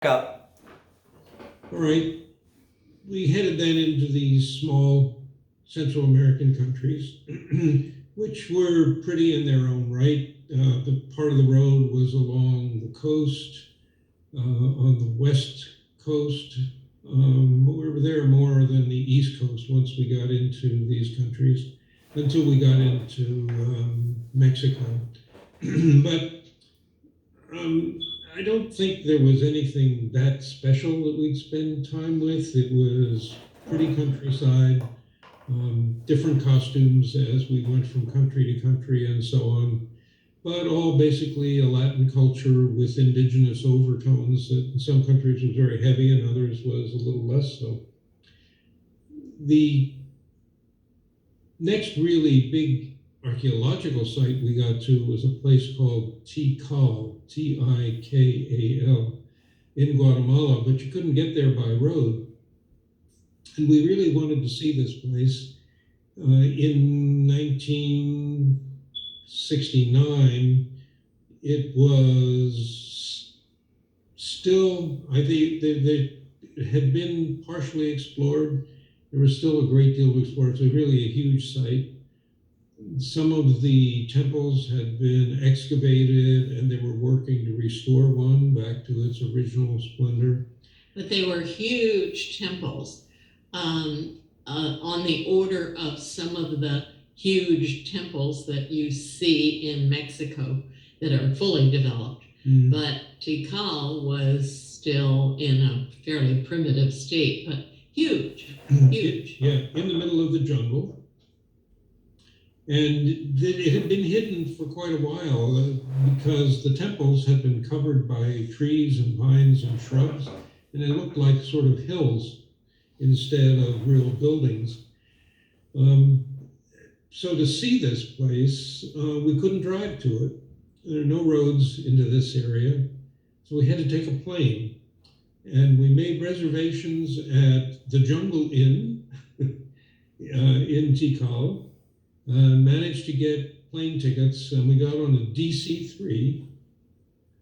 Up. All right, we headed then into these small Central American countries, which were pretty in their own right. The part of the road was along the coast, on the west coast. We were there more than the east coast once we got into these countries, until we got into Mexico. But I don't think there was anything that special that we'd spend time with. It was pretty countryside, different costumes as we went from country to country and so on, but all basically a Latin culture with indigenous overtones that in some countries was very heavy and others was a little less so. The next really big archeological site we got to was a place called TIKAL, Tikal, in Guatemala, but you couldn't get there by road. And we really wanted to see this place. In 1969, it was still, I think it had been partially explored. There was still a great deal to explore. It's really a huge site. Some of the temples had been excavated and they were working to restore one back to its original splendor. But they were huge temples, on the order of some of the huge temples that you see in Mexico that are fully developed. But Tikal was still in a fairly primitive state, but huge, huge. In the middle of the jungle. And it had been hidden for quite a while because the temples had been covered by trees and vines and shrubs, and they looked like sort of hills instead of real buildings. So to see this place, we couldn't drive to it. There are no roads into this area, so we had to take a plane. And we made reservations at the Jungle Inn in Tikal. Managed to get plane tickets, and we got on a DC-3,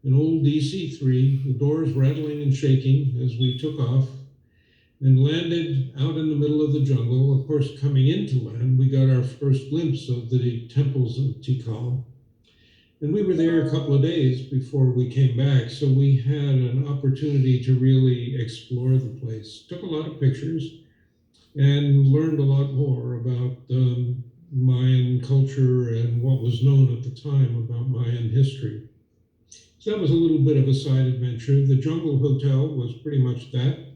an old DC-3, the doors rattling and shaking as we took off, and landed out in the middle of the jungle. Of course, coming into land, we got our first glimpse of the temples of Tikal. And we were there a couple of days before we came back, so we had an opportunity to really explore the place. Took a lot of pictures and learned a lot more about Mayan culture and what was known at the time about Mayan history. So that was a little bit of a side adventure. The Jungle Hotel was pretty much that.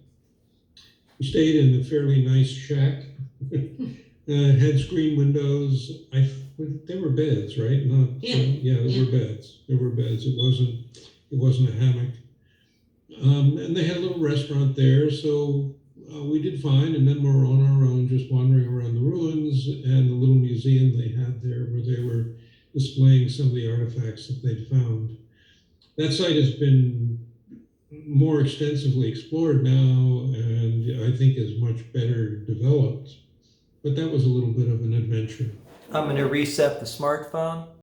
We stayed in a fairly nice shack. It had screen windows. They were beds, right? Not, they were beds. There were beds. It wasn't a hammock. And they had a little restaurant there, so we did fine, and then we were on our own, just wandering around the ruins and the little museum they had there where they were displaying some of the artifacts that they'd found. That site has been more extensively explored now, and I think is much better developed. But that was a little bit of an adventure. I'm going to reset the smartphone.